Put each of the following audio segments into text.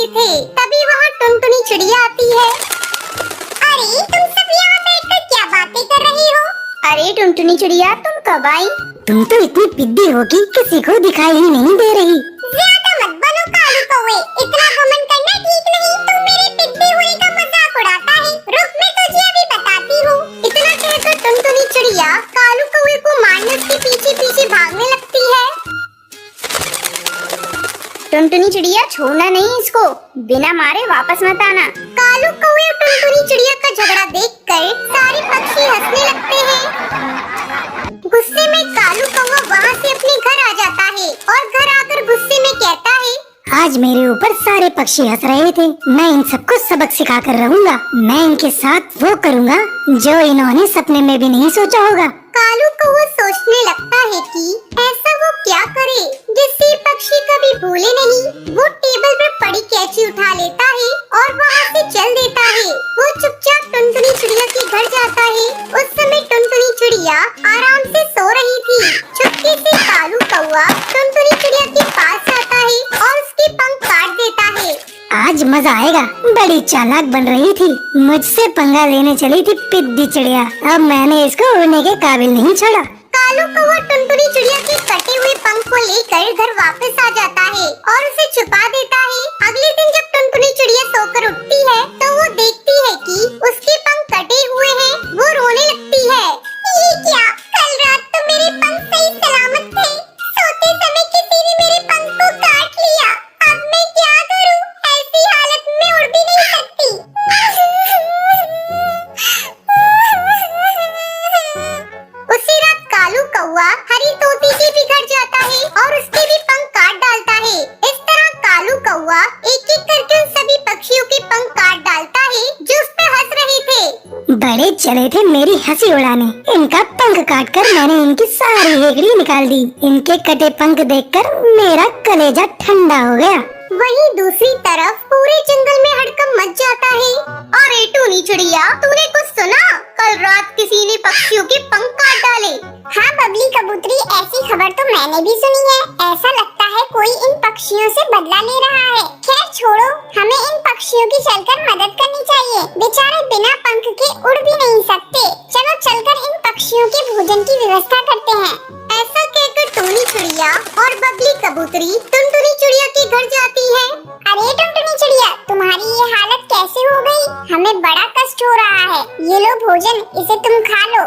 रहे थे, तभी वहाँ टुनटुनी चिड़िया आती है। अरे तुम सब यहाँ बैठकर क्या बातें कर रही हो? अरे टुनटुनी चिड़िया, तुम कब आई? तुम तो इतनी पिद्दी हो कि किसी को दिखाई ही नहीं दे रही। ज्यादा मत बनो कालू कौवे, इतना घमंड करना ठीक नहीं। तुम मेरे पिद्दी हुए का मजाक उड़ाता है। रुक, मैं तुझे अभी बताती हूँ। इतना कहकर टुनटुनी चिड़िया कालू कौवे को मारने उसके पीछे पीछे भागने लगती है। टुनटुनी चिड़िया, छोड़ना नहीं इसको, बिना मारे वापस मत आना। कालू कौवे और टुनटुनी चिड़िया का झगड़ा देखकर सारे पक्षी हंसने लगते हैं। गुस्से में कालू कौवा वहाँ से अपने घर आ जाता है और घर आकर गुस्से में कहता है, आज मेरे ऊपर सारे पक्षी हंस रहे थे, मैं इन सबको सबक सिखा कर रहूंगा। मैं इनके साथ वो करूंगा जो इन्होंने सपने में भी नहीं सोचा होगा। कालू कौवा सोचने लगता है कि ऐसा वो क्या करे जिससे पक्षी कभी भूले नहीं। वो टेबल पर पड़ी कैंची उठा लेता है और वहाँ से चल देता है। वो चुपचाप टुनटुनी चिड़िया के घर जाता है। उस समय टुनटुनी चिड़िया आराम से सो रही थी। चुपके से कालू कौवा टुनटुनी चिड़िया के पास आता है और उसके पंख काट देता है। आज मजा आएगा, बड़ी चालाक बन रही थी, मुझसे पंगा लेने चली थी पिद्दी चिड़िया। अब मैंने इसको उड़ने के काबिल नहीं छोड़ा। कालू कौवा टुनटुनी चिड़िया के कटे हुए पंख को लेकर घर वापस आ जाता है और उसे छुपा देता है। अगले दिन जब टुनटुनी चिड़िया सोकर उठती है तो वो देखती है कि उसके पंख कटे हुए हैं। वो रोने लगती है। ये क्या, कल रात तो मेरे पंख सही सलामत थे, सोते समय किसी ने मेरे पंख को काट लिया। अब मैं क्या करूं? ऐसी हालत में उड़ भी नहीं सकती। उसी रात कालू कौवा हरी तोती के भी घर जाता है और उसके भी पंख काट डालता है। इस तरह कालू कौवा एक एक करके उन सभी पक्षियों के पंख काट डालता है जो उस पर हंस रहे थे। बड़े चले थे मेरी हंसी उड़ाने, इनका पंख काटकर मैंने इनकी सारी हेकड़ी निकाल दी। इनके कटे पंख देखकर मेरा कलेजा ठंडा हो गया। वहीं दूसरी तरफ पूरे जंगल में हड़कंप मच जाता है। अरे टूनी चिड़िया, तूने कुछ सुना? कल रात किसी ने पक्षियों के पंख काट डाले। हाँ बबली कबूतरी, ऐसी खबर तो मैंने भी सुनी है। ऐसा लगता है कोई इन पक्षियों से बदला ले रहा है। खैर छोड़ो, हमें इन पक्षियों की चलकर मदद करनी चाहिए। बेचारे बिना पंख के उड़ भी नहीं सकते। चलो चलकर इन पक्षियों के भोजन की व्यवस्था करते हैं। ऐसा कहकर टूनी चिड़िया और बबली कबूतरी टुनटुनी चिड़िया के घर जाती है। अरे टुनटुनी चिड़िया, तुम्हारी ये हालत कैसे हो गई? हमें बड़ा कष्ट हो रहा है। ये लो भोजन, इसे तुम खा लो।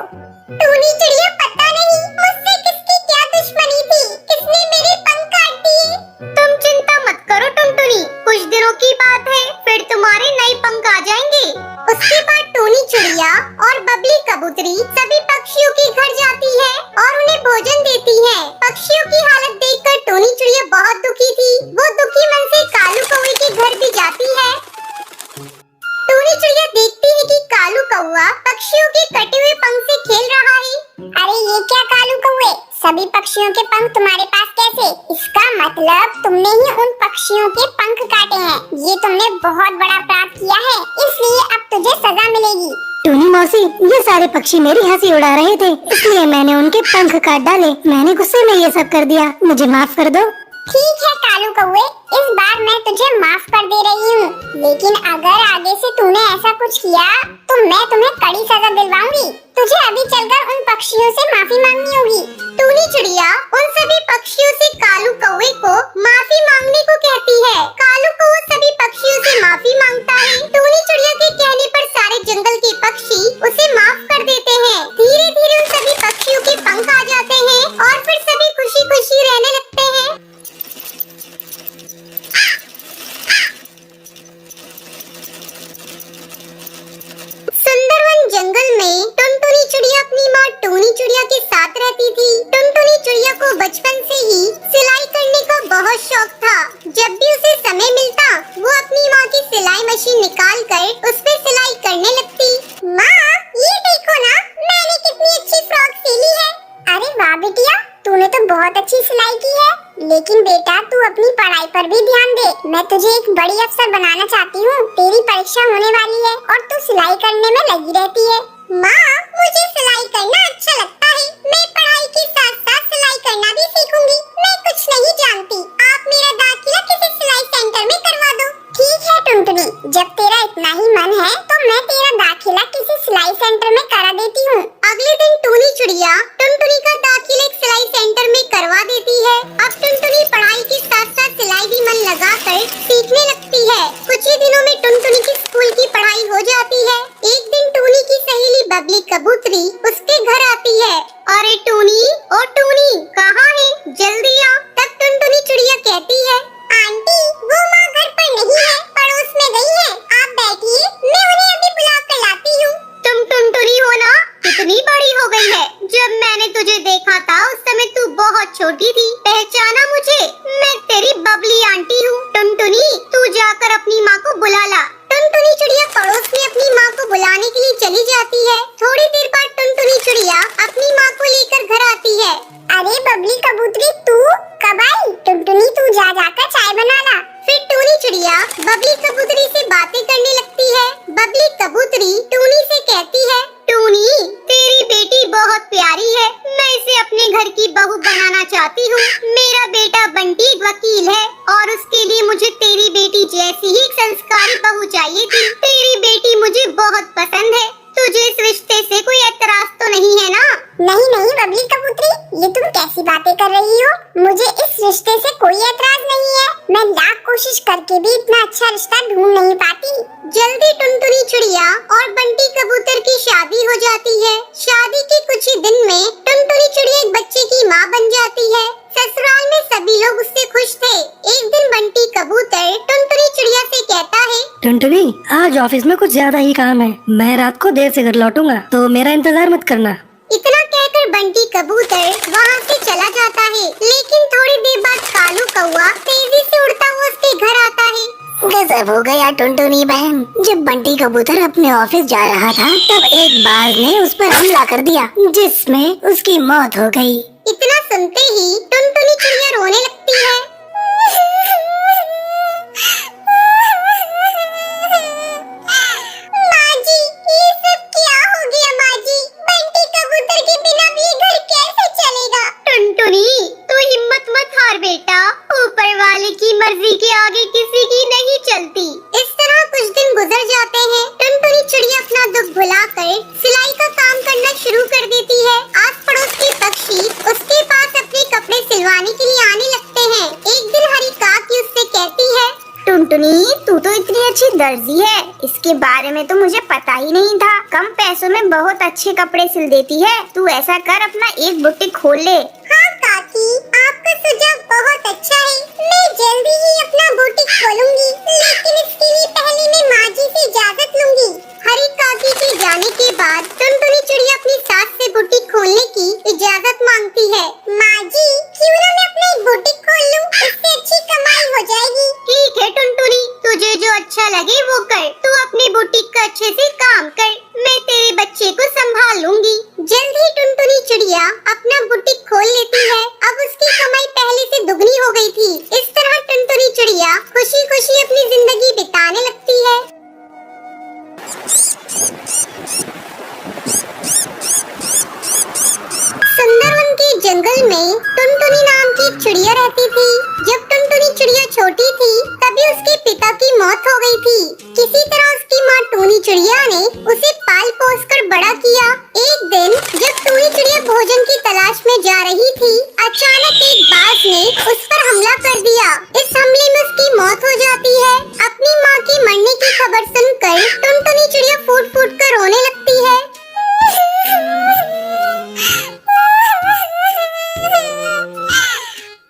टूनी चिड़िया, पता नहीं मुझसे किसकी क्या दुश्मनी थी, किसने मेरे पंख काट दिए। तुम चिंता मत करो टुनटुनी, कुछ दिनों की बात है, फिर तुम्हारे नए पंख आ जाएंगे। उसके बाद टूनी चिड़िया और बबली कबूतरी सभी पक्षियों के घर जाती है और उन्हें भोजन देती है। पक्षियों की हालत देखकर टूनी चिड़िया बहुत दुखी थी। वो दुखी मन से कालू कौवे के घर भी जाती है। टूनी चिड़िया देखती है कि कालू कौवा पक्षियों के कटे हुए पंख से खेल रहा है। अरे ये क्या कालू कौवे, सभी पक्षियों के पंख तुम्हारे पास कैसे? इसका मतलब तुमने ही उन पक्षियों के पंख काटे हैं। ये तुमने बहुत बड़ा अपराध किया है, इसलिए अब तुझे सजा मिलेगी। टूनी मौसी, ये सारे पक्षी मेरी हंसी उड़ा रहे थे, इसलिए मैंने उनके पंख काट डाले। मैंने गुस्से में ये सब कर दिया, मुझे माफ कर दो। ठीक है कालू कौवे, इस बार मैं तुझे माफ कर दे रही हूँ, लेकिन अगर आगे से तूने ऐसा कुछ किया तो मैं तुम्हें कड़ी सजा दिलवाऊंगी। तुझे अभी चलकर उन पक्षियों से माफी मांगनी होगी। टूनी चिड़िया उन सभी पक्षियों से कालू कौवे को माफी मांगने को कहती है। कालू कौवा सभी पक्षियों से माफी मांगता है। टूनी चिड़िया के कहने पर सारे जंगल के पक्षी उसे माफ कर देते हैं। धीरे धीरे उन सभी पक्षियों के पंख आ जाते हैं और फिर सभी खुशी खुशी रहने लगते हैं। सुंदरवन जंगल में टुनटुनी चिड़िया अपनी माँ टूनी चिड़िया के साथ रहती थी। टुनटुनी चिड़िया को बचपन से ही सिलाई करने का बहुत शौक था। जब भी उसे समय मिलता वो अपनी माँ की सिलाई मशीन निकाल कर उस पे सिलाई करने लगती। माँ ये देखो ना, मैंने कितनी अच्छी फ्रॉक सिली है। अरे वाह बिटिया, तूने तो बहुत अच्छी सिलाई की है, लेकिन बेटा तू अपनी पढ़ाई पर भी ध्यान दे। मैं तुझे एक बड़ी अफसर बनाना चाहती हूँ। तेरी परीक्षा होने वाली है और तू सिलाई करने में लगी रहती है। माँ मुझे सिलाई करना अच्छा लगता है, मैं पढ़ाई के साथ साथ सिलाई करना भी सीखूंगी। मैं कुछ नहीं जानती, आप मेरा दाखिला किसी सिलाई सेंटर में करवा दो। ठीक बुलाने के लिए चली जाती है। थोड़ी देर बाद टुनटुनी चिड़िया अपनी माँ को लेकर घर आती है। अरे बबली कबूतरी तू कब आई? टुनटुनी तू जा जाकर चाय बना ला। फिर टूनी चिड़िया बबली कबूतरी से बातें करने लगती है। बबली कबूतरी टूनी से कहती है, टूनी तेरी बेटी बहुत प्यारी है, मैं इसे अपने घर की बहू बनाना चाहती हूँ। मेरा बेटा बंटी वकील है और उसके लिए मुझे तेरी बेटी जैसी ही संस्कारी बहू चाहिए थी। तेरी बेटी मुझे बहुत पसंद है। तुझे इस रिश्ते से कोई एतराज तो नहीं है ना? नहीं नहीं बबली कबूतरी, ये तुम कैसी बातें कर रही हो? मुझे इस रिश्ते से कोई एतराज नहीं है। मैं लाख कोशिश करके भी इतना अच्छा रिश्ता ढूंढ नहीं पाती। जल्दी टुनटुनी चिड़िया और बंटी कबूतर की शादी हो जाती है। शादी के कुछ ही दिन में टुनटुनी चिड़िया एक बच्चे की माँ बन जाती है। ससुराल में सभी लोग उससे खुश थे। एक दिन बंटी कबूतर टुनटुनी चिड़िया से कहता है, टुनटुनी आज ऑफिस में कुछ ज्यादा ही काम है, मैं रात को देर से घर लौटूंगा, तो मेरा इंतजार मत करना। इतना कहकर बंटी कबूतर वहाँ से चला जाता है। लेकिन थोड़ी देर बाद कालू कौआ तेजी से उड़ता हुआ उसके घर आता है। गजब हो गया टुनटुनी बहन, जब बंटी कबूतर अपने ऑफिस जा रहा था तब एक बाज ने उस पर हमला कर दिया, जिसमें उसकी मौत हो गई। इतना सुनते ही टुनटुनी चिड़िया रोने लगती है। माँ जी, ये सब क्या हो गया माँ जी? बंटी कबूतर के बिना भी ये घर कैसे चलेगा? टुनटुनी तू हिम्मत मत हार बेटा, ऊपर वाले की मर्जी के आगे किसी की नहीं चलती। इस तरह कुछ दिन गुजर जाते हैं। टुनटुनी चिड़िया अपना दुख भुलाकर सिलाई का काम करना शुरू कर देती है। आस पड़ोस के पक्षी उसके पास अपने कपड़े सिलवाने के लिए आने लगते हैं। एक दिन हरी काकी उससे कहती है, टुनटुनी तू तो इतनी अच्छी दर्जी है, इसके बारे में तो मुझे पता ही नहीं था। कम पैसों में बहुत अच्छे कपड़े सिल देती है। तू ऐसा कर, अपना एक बुटीक खोल ले। हाँ काकी, आपका सुझाव बहुत अच्छा है। मैं जल्दी ही अपना बुटीक खोलूंगी, लेकिन इसके लिए पहले मैं माँ जी से इजाजत लूंगी। हरी काकी के जाने के बाद टुनटुनी चिड़िया अपनी सास से बुटीक खोलने की इजाजत मांगती है। माँ जी क्यों ना मैं अपना एक बुटीक खोल लूं, इससे अच्छी कमाई हो जाएगी। ठीक है टुनटुनी, तुझे जो अच्छा लगे वो कर। तू अपने बुटीक का अच्छे से काम कर, मैं तेरे बच्चे को संभाल लूंगी। जल्द ही टुनटुनी चिड़िया अपना बुटीक खोल लेती है। अब उसकी कमाई पहले से दुगनी हो गई थी। इस तरह टुनटुनी चिड़िया खुशी खुशी अपनी जिंदगी बिताने लगती है। सुंदरवन के जंगल में टुनटुनी नाम की एक चिड़िया रहती थी। जब टुनटुनी चिड़िया छोटी थी तभी उसके पिता की मौत हो गई थी। किसी तरह उसकी माँ टूनी चिड़िया ने उसे पाल पोस कर बड़ा किया। एक दिन जब टूनी चिड़िया भोजन की तलाश में जा रही थी, अचानक एक बाज ने उस पर हमला कर दिया। इस हमले में उसकी मौत हो जाती है। अपनी माँ की मरने की खबर सुनकर टुनटुनी चिड़िया फूट फूट कर रोने लगती है।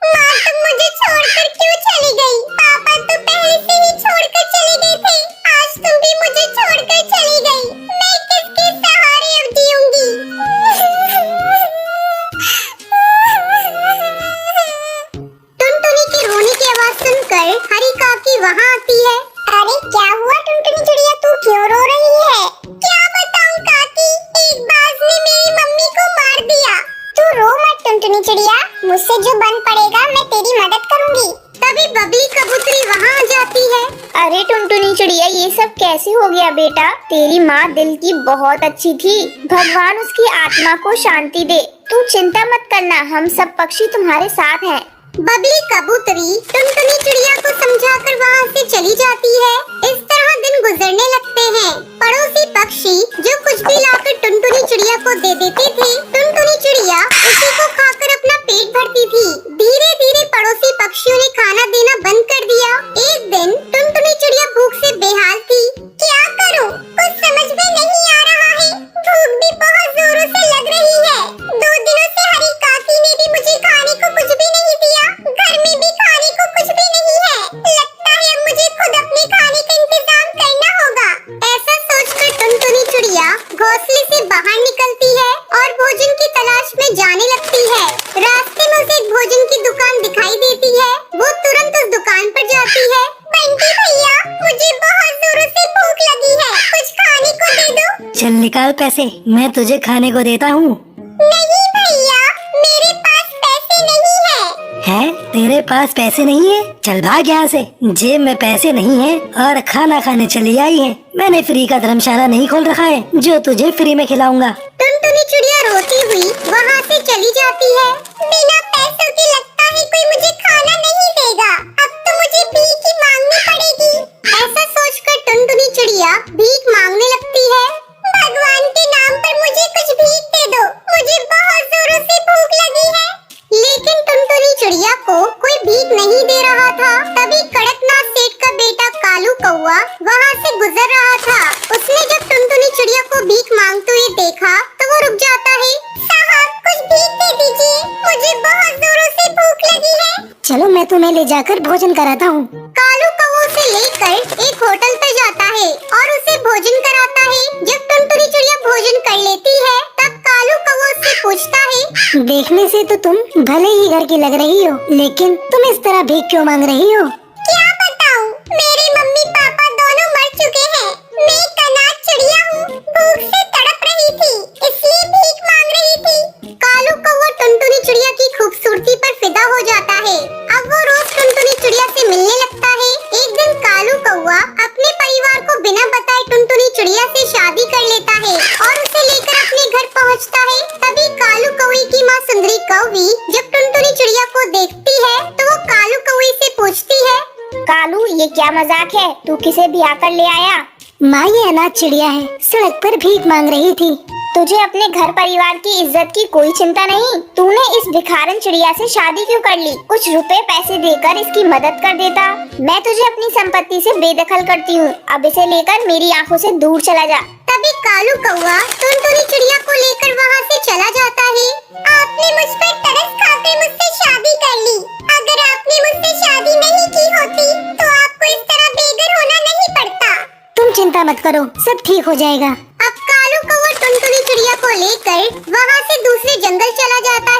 माँ तुम मुझे छोड़कर क्यों चली गई? पापा तो पहले से ही छोड़कर चले गए थे, आज तुम भी मुझे छोड़कर चली गई। मैं किसके सहारे अब जीऊंगी? टुनटुनी के रोने की आवाज सुनकर हरी काकी वहाँ आती है। अरे क्या हुआ टुनटुनी चिड़िया, तू क्यों रो रही है? क्या बताऊं काकी, एक बाज ने मेरी मम्मी को मार दिया। तू रो मत टुनटुनी चिड़िया, मुझसे जो बन पड़ेगा मैं तेरी मदद करूंगी। तभी बबली कबूतरी वहाँ आ जाती है। अरे टुनटुनी चिड़िया, ये सब कैसे हो गया बेटा? तेरी माँ दिल की बहुत अच्छी थी, भगवान उसकी आत्मा को शांति दे। तू चिंता मत करना, हम सब पक्षी तुम्हारे साथ हैं। बबली कबूतरी टुनटुनी चिड़िया को समझाकर वहाँ से चली जाती है। इस तरह दिन गुजरने लगते हैं। पड़ोसी पक्षी जो कुछ भी लाकर टुनटुनी चिड़िया को दे देते थे, टुनटुनी चिड़िया उसी को खाकर अपना पेट भरती थी। धीरे धीरे पड़ोसी पक्षियों ने खाना देना बंद कर दिया। एक दिन टुनटुनी चिड़िया भूख से बेहाल थी। क्या करूं, कुछ समझ में नहीं आ रहा है। भूख भी बहुत जोरों से लग रही है। 2 दिनों से हरी काकी ने भी मुझे खाने को कुछ भी नहीं दिया। घर में भी खाने को कुछ भी नहीं है। लगता है अब मुझे खुद अपने खाने का इंतजाम करना होगा। ऐसा सोचकर टुनटुनी चिड़िया घोंसले से बाहर निकलती है और भोजन की तलाश में जाने लगती है। रास्ते में उसे एक भोजन की दुकान दिखाई देती है। वो तुरंत उस दुकान पर जाती है। बंटी भैया, मुझे बहुत जोरों से भूख लगी है, कुछ खाने को दे दो। चल निकाल पैसे, मैं तुझे खाने को देता हूँ। नहीं भैया, मेरे पास पैसे नहीं है। तेरे पास पैसे नहीं है? चल भाग यहाँ से, जेब में पैसे नहीं है और खाना खाने चली आई है। मैंने फ्री का धर्मशाला नहीं खोल रखा है जो तुझे फ्री में खिलाऊंगा। टुनटुनी चिड़िया रोती हुई वहाँ से चली जाती है। बिना पैसों के लगता है कोई मुझे खाना नहीं देगा, अब तो मुझे भीख ही मांगनी पड़ेगी। ऐसा सोचकर टुनटुनी चिड़िया भीख मांगने लगती है। भगवान के नाम पर मुझे कुछ भीख दे दो, मुझे बहुत जोरों से भूख लगी है। लेकिन टुनटुनी चिड़िया को कोई भीख नहीं दे रहा था। तभी कड़कनाथ सेठ का बेटा कालू कौवा वहाँ से गुजर रहा था। उसने जब टुनटुनी चिड़िया को भीख मांगते हुए देखा तो वो रुक जाता है। साहब, कुछ भीख दे दीजिए, मुझे बहुत जोरों से भूख लगी है। चलो मैं तुम्हें ले जाकर भोजन कराता हूँ। कालू कौवे से लेकर एक होटल पर जाता है और उसे भोजन कराता है। जब टुनटुनी चिड़िया भोजन कर लेती है तब कालू कौवा उससे पूछता है, देखने से तो तुम भले ही घर की लग रही हो, लेकिन तुम इस तरह भीख क्यों मांग रही हो? क्या बताऊं, मेरे मम्मी पापा दोनों मर चुके हैं। मैं एक अनाथ चिड़िया हूँ, भूख से तड़प रही थी, इसलिए भीख मांग रही थी। कालू कौवा टुनटुनी चिड़िया की खूबसूरती पर फिदा हो जाता है। अब वो रोज टुनटुनी चिड़िया से मिलने लगता है। एक दिन कालू कौवा अपने परिवार को बिना बताए टुनटुनी चिड़िया से शादी कर लेता है और उसे लेकर अपने घर पहुँचता है। तभी कालू कौवे की माँ सुंदरी कौवी जब टुनटुनी चिड़िया को देखती है तो वो कालू कौवे से पूछती है, कालू, ये क्या मजाक है? तू किसे भी आकर ले आया? माँ, ये अनाथ चिड़िया है, सड़क पर भीख मांग रही थी। तुझे अपने घर परिवार की इज्जत की कोई चिंता नहीं? तूने इस भिखारन चिड़िया से शादी क्यों कर ली? कुछ रुपए पैसे देकर इसकी मदद कर देता। मैं तुझे अपनी संपत्ति से बेदखल करती हूँ, अब इसे लेकर मेरी आंखों से दूर चला जा। तभी कालू कौवा टुनटुनी चिड़िया को लेकर वहाँ से चला जाता है। आपने मुझ पर तरस खाकर मुझसे शादी कर ली। अगर आपने मुझसे शादी नहीं की होती तो आपको इस तरह बेघर होना नहीं पड़ता। तुम चिंता मत करो, सब ठीक हो जाएगा। अब कालू कौवा टुनटुनी चिड़िया को लेकर वहाँ से दूसरे जंगल चला जाता